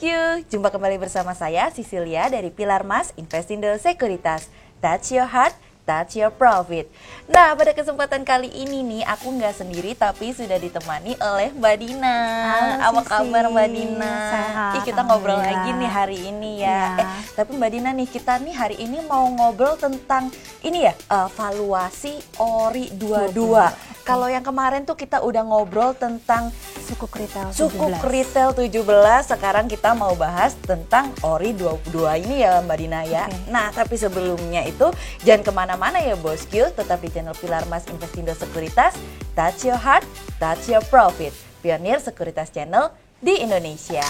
Bosku, jumpa kembali bersama saya Cecilia dari Pilar Mas Investindo Sekuritas. Touch your heart, touch your profit. Nah, pada kesempatan kali ini nih, aku nggak sendiri tapi sudah ditemani oleh Mbak Dina. Halo, Apa kabar Mbak Dina? Sehat, Kita ngobrol lagi nih hari ini ya. Iya. Tapi Mbak Dina nih, kita nih hari ini mau ngobrol tentang ini ya, valuasi Ori 22. Kalau yang kemarin tuh kita udah ngobrol tentang Sukuk retail 17. Sukuk retail 17, sekarang kita mau bahas tentang Ori 22 ini ya Mbak Dina ya. Okay. Nah, tapi sebelumnya itu jangan kemana-mana ya Bosku, tetap di channel Pilar Mas Investindo Sekuritas. Touch your heart, touch your profit. Pionir Sekuritas Channel di Indonesia.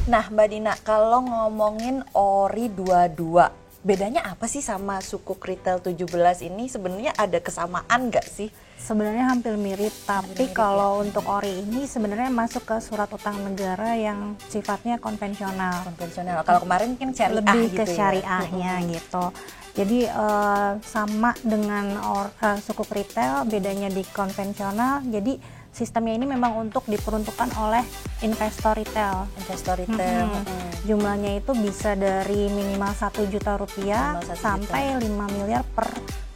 Nah Mbak Dina, kalau ngomongin Ori 22, bedanya apa sih sama Sukuk Retail 17 ini? Sebenarnya ada kesamaan nggak sih? Sebenarnya hampir mirip, tapi kalau untuk Ori ini sebenarnya masuk ke surat utang negara yang sifatnya konvensional. Konvensional. Kalau kemarin kan syariah lebih gitu ke ya. syariahnya gitu. Jadi sama dengan sukuk retail, bedanya di konvensional. Jadi sistemnya ini memang untuk diperuntukkan oleh investor retail. Investor retail. Jumlahnya itu bisa dari minimal 1 juta rupiah Minimal 1 sampai 5 miliar per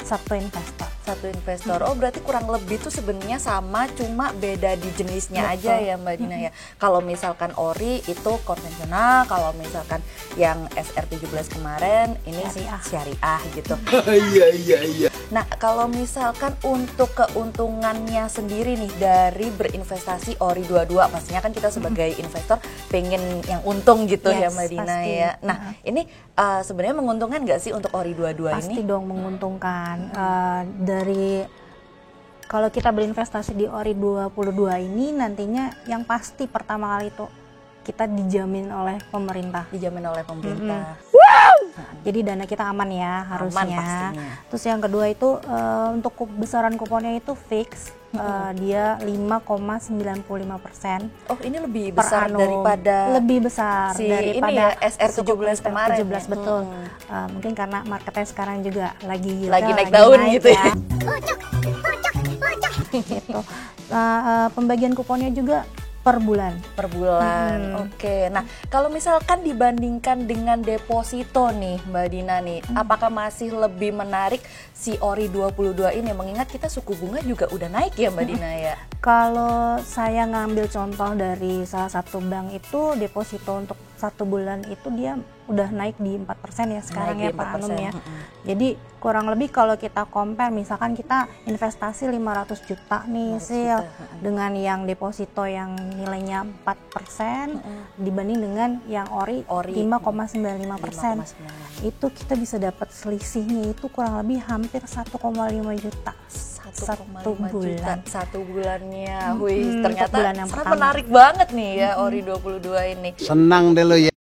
satu investor. Satu investor. Oh, berarti kurang lebih tuh sebenarnya sama, cuma beda di jenisnya. Betul. Aja ya Mbak Dina ya. Kalau misalkan Ori itu konvensional, kalau misalkan yang SR17 kemarin ini syariah gitu. Iya. Nah, kalau misalkan untuk keuntungannya sendiri nih dari berinvestasi Ori 22, pastinya kan kita sebagai investor pengen yang untung gitu ya Mbak Dina pasti. ya. Nah, ini sebenarnya menguntungkan nggak sih untuk Ori 22 pasti ini? dong menguntungkan. Dari kalau kita berinvestasi di Ori 22 ini nantinya yang pasti pertama kali itu kita dijamin oleh pemerintah. Dijamin oleh pemerintah. Jadi dana kita aman ya harusnya. Pastinya. Terus yang kedua itu untuk besaran kuponnya itu fix. Dia 5,95%. Oh, ini lebih per besar annum. daripada lebih besar si daripada ini ya, SR17 kemarin. 17 betul. Mungkin karena marketnya sekarang juga lagi naik daun gitu ya. Gitu. Pembagian kuponnya juga per bulan. Oke. Nah, kalau misalkan dibandingkan dengan deposito nih Mbak Dina nih, apakah masih lebih menarik si Ori 22 ini? Mengingat kita suku bunga juga udah naik ya Mbak Dina ya. Kalau saya ngambil contoh dari salah satu bank itu, deposito untuk 1 bulan itu dia udah naik di 4% ya sekarang Naik ya di per 4%. annum ya. Jadi kurang lebih kalau kita compare, misalkan kita investasi 500 juta nih 500 Sil, juta, dengan yang deposito yang nilainya 4% dibanding dengan yang Ori 5,95%. 5,95. Itu kita bisa dapat selisihnya itu kurang lebih hampir 1,5 juta. 1,5 bulan. juta satu bulannya. Wih, untuk ternyata bulan yang sangat pertama. menarik banget nih ya Ori 22 ini. Senang deh lo ya.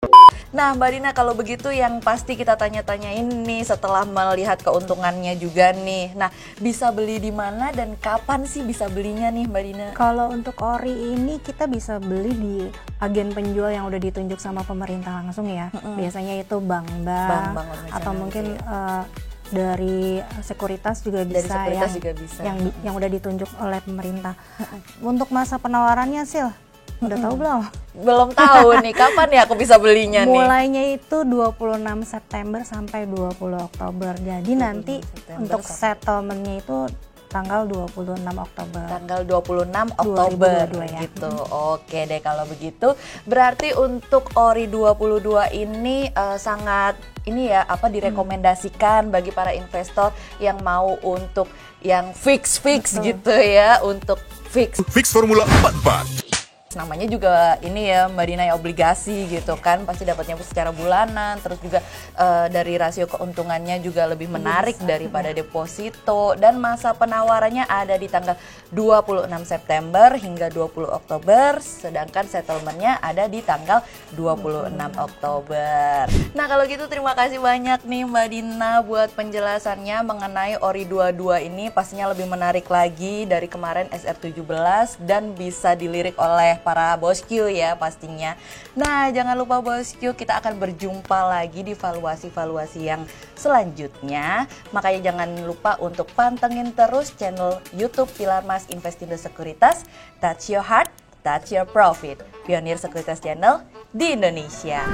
Nah Mbak Dina, kalau begitu yang pasti kita tanya-tanyain nih setelah melihat keuntungannya juga nih. Nah, bisa beli di mana dan kapan sih bisa belinya nih Mbak Dina? Kalau untuk Ori ini kita bisa beli di agen penjual yang udah ditunjuk sama pemerintah langsung ya. Biasanya itu bank-bank Bank-bank atau konvensional mungkin gitu ya. Dari sekuritas juga Dari bisa, sekuritas juga bisa. yang udah ditunjuk oleh pemerintah. Untuk masa penawarannya Sil, udah tahu belum? Belum tahu nih, kapan ya aku bisa belinya nih? Mulainya itu 26 September sampai 20 Oktober. Jadi nanti September untuk settlementnya itu tanggal 26 Oktober. Tanggal 26 Oktober 2022 ya. gitu. Oke deh kalau begitu. Berarti untuk Ori 22 ini sangat ini ya direkomendasikan bagi para investor yang mau untuk yang fix gitu ya, untuk fix Formula 44. namanya juga ini ya Mbak Dina ya, obligasi gitu kan, pasti dapatnya secara bulanan, terus juga dari rasio keuntungannya juga lebih menarik daripada deposito, dan masa penawarannya ada di tanggal 26 September hingga 20 Oktober, sedangkan settlementnya ada di tanggal 26 Oktober. Nah kalau gitu terima kasih banyak nih Mbak Dina buat penjelasannya mengenai Ori 22 ini, pastinya lebih menarik lagi dari kemarin SR17 dan bisa dilirik oleh para bosku ya pastinya. Nah, jangan lupa bosku, kita akan berjumpa lagi di valuasi-valuasi yang selanjutnya. Makanya jangan lupa untuk pantengin terus channel YouTube Pilar Mas Investindo Sekuritas. Touch your heart, touch your profit. Pionir Sekuritas Channel di Indonesia.